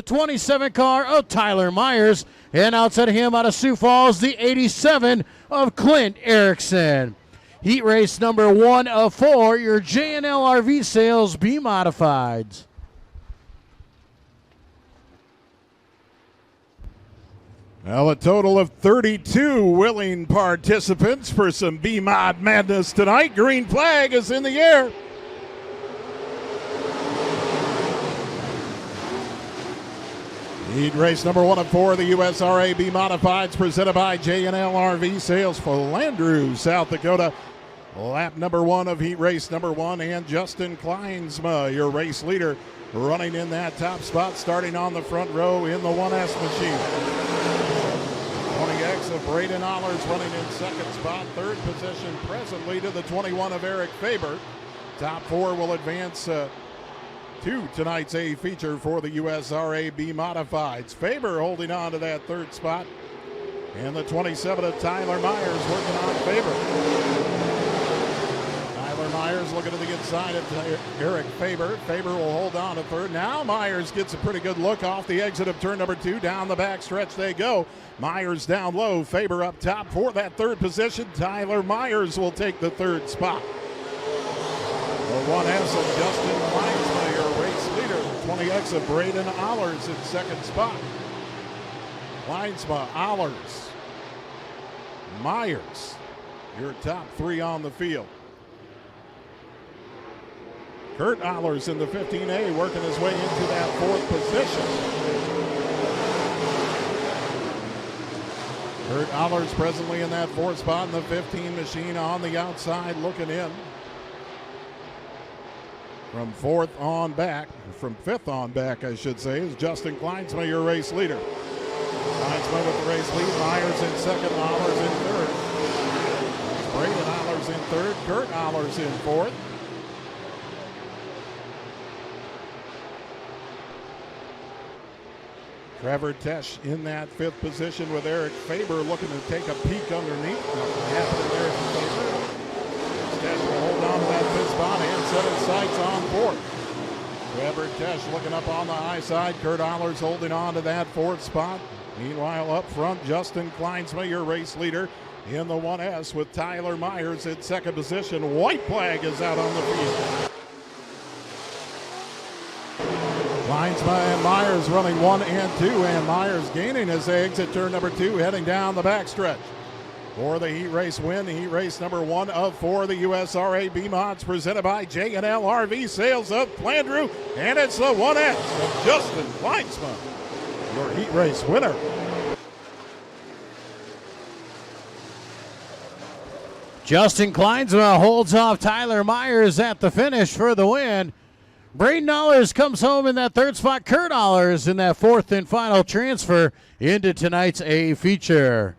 27 car of Tyler Myers. And outside of him, out of Sioux Falls, the 87 of Clint Erickson. Heat race number 1 of 4, your J&L RV Sales B-Modifieds. Well, a total of 32 willing participants for some B-Mod madness tonight. Green flag is in the air. Heat race number 1 of 4, the USRA B-Modifieds, presented by J&L RV Sales for Landrew, South Dakota. Lap number 1 of heat race number 1, and Justin Kleinsma, your race leader, running in that top spot, starting on the front row in the 1S machine. 20X of Braden Allers running in second spot. Third position presently to the 21 of Eric Faber. Top 4 will advance to tonight's A feature for the USRA B-Modifieds. Faber holding on to that third spot. And the 27 of Tyler Myers working on Faber. Tyler Myers looking to the inside of Eric Faber. Faber will hold on to third. Now Myers gets a pretty good look off the exit of turn number 2. Down the back stretch they go. Myers down low. Faber up top for that third position. Tyler Myers will take the third spot. The 1S of Justin Kleinsma, your race leader. 20X of Braden Allers in second spot. Kleinsma, Allers, Myers, your top 3 on the field. Kurt Allers in the 15A working his way into that 4th position. Kurt Allers presently in that 4th spot in the 15 machine on the outside looking in. From 5th on back, I should say, is Justin Kleinsma, your race leader. Kleinsma with the race lead. Myers in second, Allers in third. Braden Allers in third, Kurt Allers in 4th. Trevor Tesh in that 5th position with Eric Faber looking to take a peek underneath. Nothing happening there for Faber. Tesh will hold on to that 5th spot and set his sights on 4th. Trevor Tesh looking up on the high side. Kurt Allers holding on to that 4th spot. Meanwhile, up front, Justin Kleinsma, your race leader, in the 1S with Tyler Myers in second position. White flag is out on the field. Kleinsma and Myers running 1 and 2, and Myers gaining his exit turn number 2, heading down the backstretch. For the heat race win, heat race number 1 of 4, the USRA B-Mods, presented by J&L RV Sales of Landrew, and it's the 1S of Justin Kleinsma, your heat race winner. Justin Kleinsma holds off Tyler Myers at the finish for the win. Braden Allers comes home in that 3rd spot. Kurt Allers in that 4th and final transfer into tonight's A feature.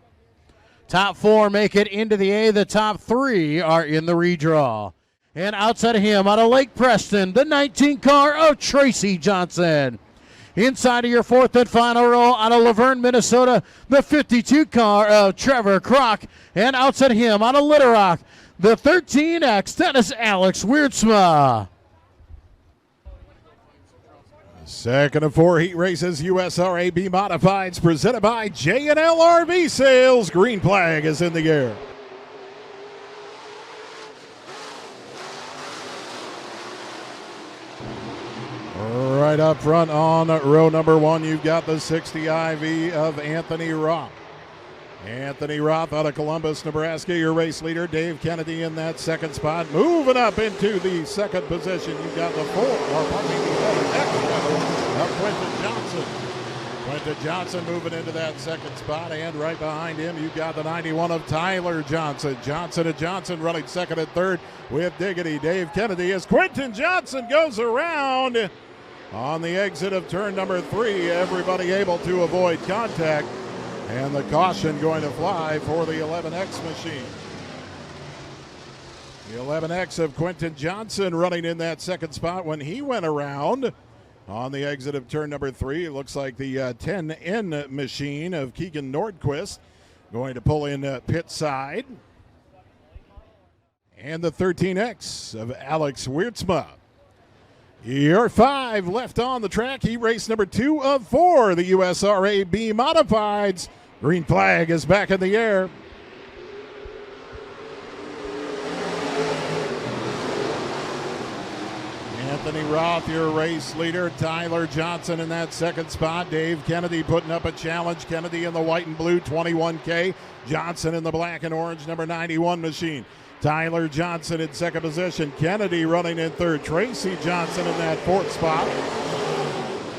Top 4 make it into the A. The top 3 are in the redraw. And outside of him, out of Lake Preston, the 19 car of Tracy Johnson. Inside of your 4th and final row, out of Laverne, Minnesota, the 52 car of Trevor Kroc. And outside of him, out of Little Rock, the 13X, that is Alex Wierdsma. Second of 4 heat races, USRA B-Modifieds, presented by J&L RV Sales. Green flag is in the air. Right up front on row number 1, you've got the 60 IV of Anthony Roth. Anthony Roth out of Columbus, Nebraska, your race leader. Dave Kennedy in that 2nd spot. Moving up into the 2nd position, you've got the 11X of Quentin Johnson. Quentin Johnson moving into that 2nd spot, and right behind him, you've got the 91 of Tyler Johnson. Johnson running 2nd and 3rd with diggity. Dave Kennedy as Quentin Johnson goes around on the exit of turn number 3. Everybody able to avoid contact. And the caution going to fly for the 11X machine. The 11X of Quentin Johnson running in that 2nd spot when he went around on the exit of turn number 3. It looks like the 10N machine of Keegan Nordquist going to pull in pit side. And the 13X of Alex Wierdsma. Your 5 left on the track. He raced number 2 of 4, the USRA B-Modifieds. Green flag is back in the air. Anthony Roth, your race leader. Tyler Johnson in that second spot. Dave Kennedy putting up a challenge. Kennedy in the white and blue 21K. Johnson in the black and orange number 91 machine. Tyler Johnson in second position. Kennedy running in third. Tracy Johnson in that fourth spot.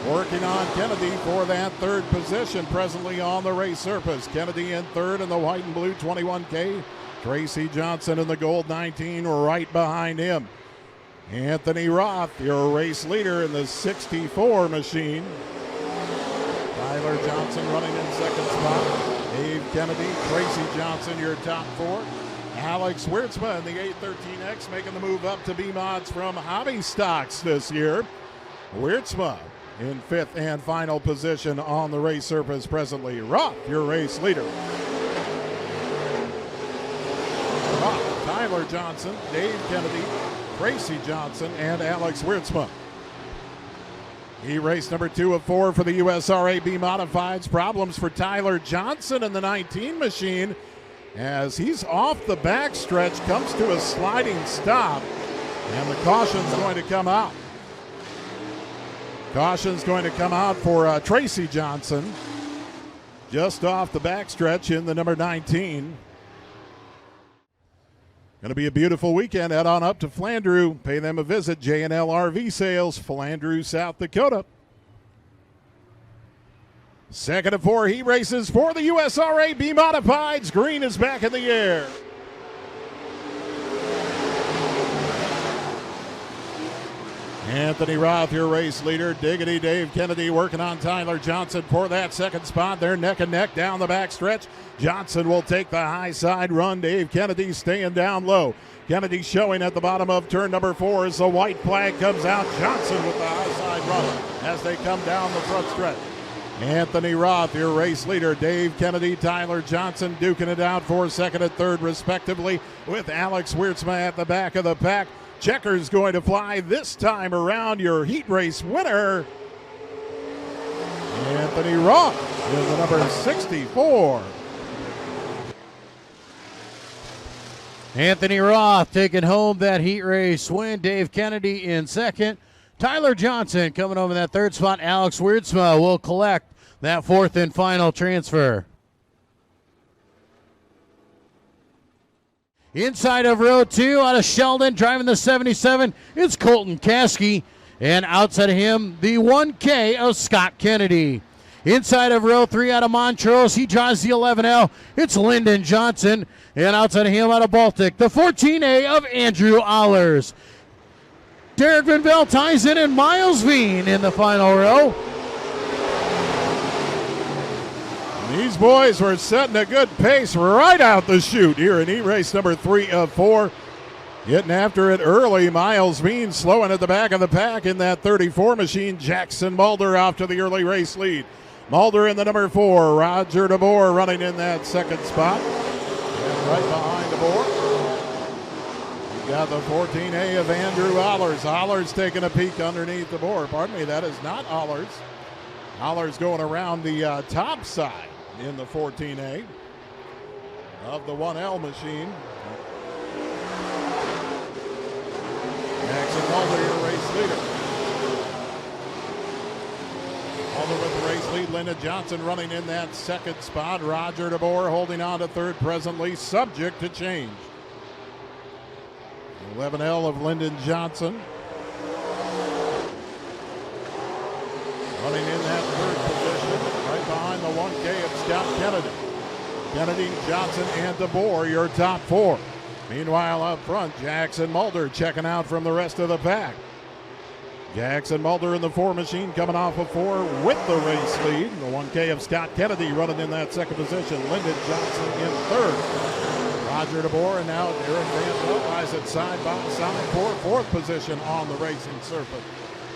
Working on Kennedy for that third position presently on the race surface. Kennedy in third in the white and blue 21K. Tracy Johnson in the gold 19 right behind him. Anthony Roth, your race leader in the 64 machine. Tyler Johnson running in second spot. Dave Kennedy, Tracy Johnson, your top 4. Alex Wiertzma in the 813X making the move up to B-Mods from Hobby Stocks this year. Wiertzma in fifth and final position on the race surface presently. Roth, your race leader. Roth, Tyler Johnson, Dave Kennedy, Tracy Johnson, and Alex Wiertzma. He raced number 2 of 4 for the USRA B-Modifieds. Problems for Tyler Johnson in the 19 machine as he's off the backstretch, comes to a sliding stop, and the caution's going to come out. Caution's going to come out for Tracy Johnson, just off the backstretch in the number 19. Going to be a beautiful weekend. Head on up to Flandreau. Pay them a visit. J&L RV Sales, Flandreau, South Dakota. Second of 4 heat races for the USRA B-Modifieds. Green is back in the air. Anthony Roth, your race leader. Diggity Dave Kennedy working on Tyler Johnson for that second spot. They're neck and neck down the back stretch. Johnson will take the high side run. Dave Kennedy staying down low. Kennedy showing at the bottom of turn number 4 as the white flag comes out. Johnson with the high side run as they come down the front stretch. Anthony Roth, your race leader. Dave Kennedy, Tyler Johnson duking it out for second and third respectively with Alex Wiertzma at the back of the pack. Checker's going to fly this time around. Your heat race winner, Anthony Roth, in the number 64. Anthony Roth taking home that heat race win. Dave Kennedy in second. Tyler Johnson coming over that third spot. Alex Wiertzma will collect that fourth and final transfer. Inside of row 2 out of Sheldon, driving the 77, it's Colton Caskey. And outside of him, the 1K of Scott Kennedy. Inside of row 3 out of Montrose, he drives the 11L. It's Lyndon Johnson. And outside of him out of Baltic, the 14A of Andrew Allers. Derek Van Veldhuizen and Miles Veen in the final row. These boys were setting a good pace right out the chute here in heat race number 3 of 4. Getting after it early. Miles Veen slowing at the back of the pack in that 34 machine. Jackson Mulder off to the early race lead. Mulder in the number 4. Roger DeBoer running in that second spot. And right behind DeBoer, you got the 14A of Andrew Allers. Allers taking a peek underneath DeBoer. Pardon me, that is not Allers. Allers going around the top side in the 14A of the 1L machine. Jackson Mulder, your race leader. Mulder with the race lead. Lyndon Johnson running in that second spot. Roger DeBoer holding on to third presently, subject to change. 11L of Lyndon Johnson running in that third position, right behind the 1K of Scott Kennedy. Kennedy, Johnson, and DeBoer, your top 4. Meanwhile, up front, Jackson Mulder checking out from the rest of the pack. Jackson Mulder in the 4 machine coming off of 4 with the race lead. The 1K of Scott Kennedy running in that second position. Lyndon Johnson in third. Roger DeBoer and now Derek Van Veldhuizen side by side for fourth position on the racing surface.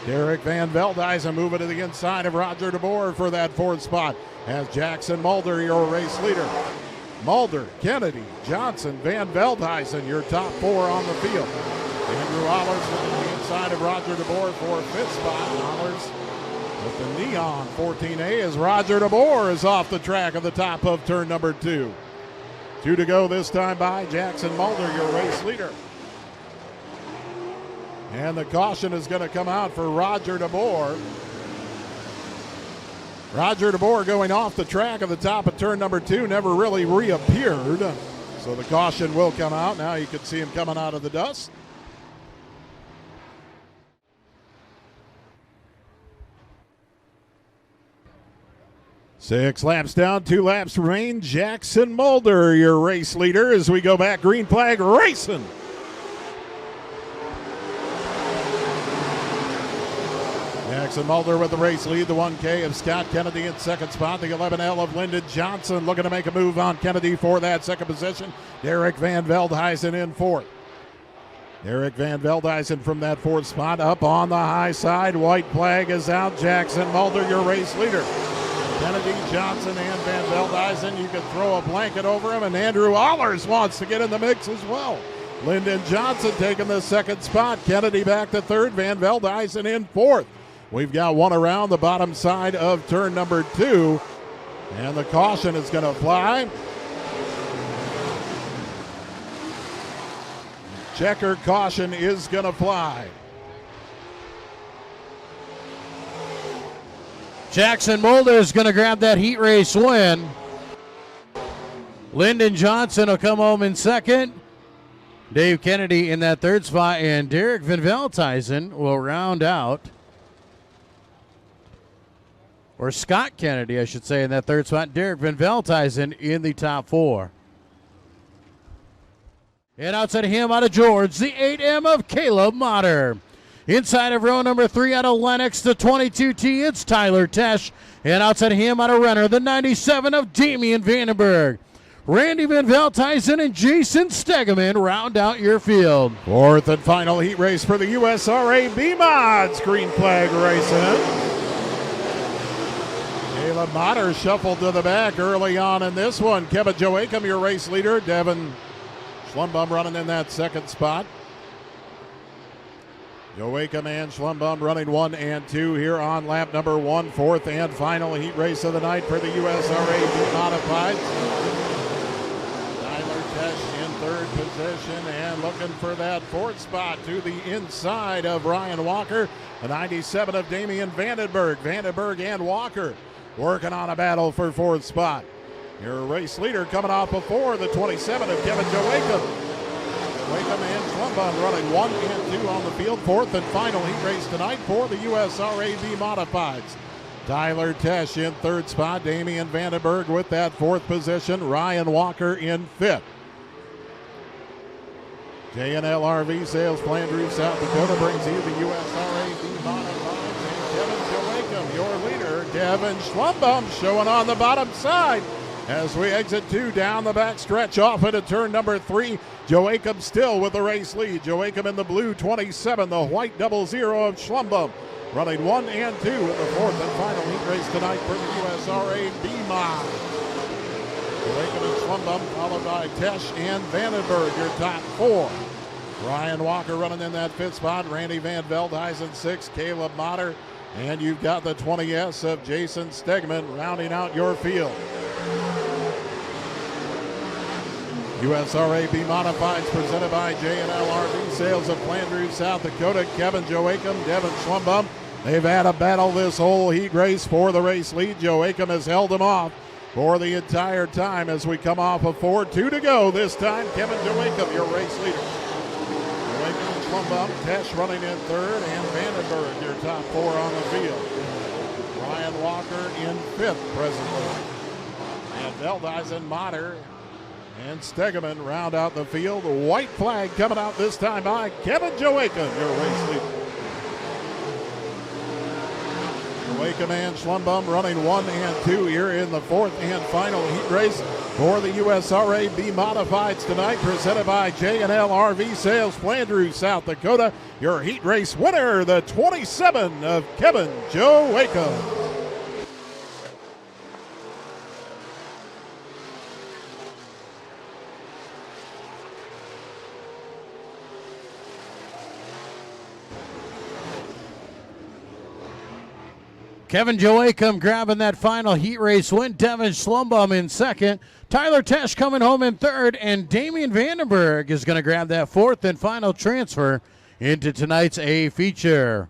Derek Van Veldhuizen moving to the inside of Roger DeBoer for that fourth spot as Jackson Mulder, your race leader. Mulder, Kennedy, Johnson, Van Veldhuizen, your top 4 on the field. Andrew Allers on the inside side of Roger DeBoer for fifth spot. Dollars with the neon 14A as Roger DeBoer is off the track at the top of turn number 2. 2 to go this time by Jackson Mulder, your race leader. And the caution is going to come out for Roger DeBoer. Roger DeBoer going off the track at the top of turn number 2, never really reappeared. So the caution will come out. Now you can see him coming out of the dust. Six laps down, 2 laps remain. Jackson Mulder, your race leader, as we go back. Green flag racing. Jackson Mulder with the race lead. The 1K of Scott Kennedy in second spot. The 11L of Lyndon Johnson looking to make a move on Kennedy for that second position. Derek Van Veldhuizen in fourth. Derek Van Veldhuizen from that fourth spot up on the high side. White flag is out. Jackson Mulder, your race leader. Kennedy, Johnson, and Van Veldhuizen. You can throw a blanket over him, and Andrew Allers wants to get in the mix as well. Lyndon Johnson taking the second spot. Kennedy back to third. Van Veldhuizen in fourth. We've got one around the bottom side of turn number 2, and the caution is going to fly. Checker caution is going to fly. Jackson Mulder is going to grab that heat race win. Lyndon Johnson will come home in second. Dave Kennedy in that third spot, and Derek Van Veldhuizen will round out. Or Scott Kennedy, I should say, in that third spot. Derek Van Veldhuizen in the top 4. And outside of him, out of George, the 8M of Caleb Motter. Inside of row number 3, out of Lennox, the 22T, it's Tyler Tesh. And outside of him, out of Renner, the 97 of Damian Vandenberg. Randy Van Veldhuizen and Jason Stegeman round out your field. Fourth and final heat race for the USRA B-Mods. Green flag racing. Caleb Motter shuffled to the back early on in this one. Kevin Joachim, your race leader. Devin Schlumbum running in that second spot. Joachim and Schlumbum running 1 and 2 here on lap number 1. Fourth and final heat race of the night for the USRA B-Modified. Tyler Tesh in third position and looking for that fourth spot to the inside of Ryan Walker. The 97 of Damian Vandenberg. Vandenberg and Walker working on a battle for fourth spot. Your race leader coming off before the 27 of Kevin Joachim. Joachim and Schlumbum running 1 and 2 on the field. Fourth and final heat race tonight for the USRA B-Modifieds. Tyler Tesh in third spot. Damian Vandenberg with that fourth position. Ryan Walker in fifth. J&L RV Sales, Flandreau, South Dakota brings you the USRA B-Modifieds. Kevin Joachim, your leader. Kevin Schlumbum showing on the bottom side as we exit 2 down the back stretch off into turn number 3. Joachim still with the race lead. Joachim in the blue 27, the white 00 of Schlumbum running 1 and 2 in the fourth and final heat race tonight for the USRA B-Mod. Joachim and Schlumbum followed by Tesh and Vandenberg, your top 4. Ryan Walker running in that fifth spot. Randy Van Veldhuizen 6, Caleb Motter. And you've got the 20S of Jason Stegman rounding out your field. USRA B-Modifieds presented by J&L RV Sales of Flandreau, South Dakota. Kevin Joachim, Devin Schlumbum. They've had a battle this whole heat race for the race lead. Joachim has held them off for the entire time as we come off of 4. 2 to go this time. Kevin Joachim, your race leader. Joachim and Schlumbum, Tesh running in third, and Vandenberg, your top 4 on the field. Ryan Walker in fifth presently. And Veldhuizen, Motter, and Stegeman round out the field. The white flag coming out this time by Kevin Joachim, your race leader. Joachim and Schlumbum running 1 and 2 here in the fourth and final heat race for the USRA B-Modifieds tonight, presented by J&L RV Sales, Flandreau, South Dakota. Your heat race winner, the 27 of Kevin Joachim. Kevin Joachim grabbing that final heat race win. Devin Schlumbaum in second. Tyler Tesh coming home in third. And Damian Vandenberg is going to grab that fourth and final transfer into tonight's A feature.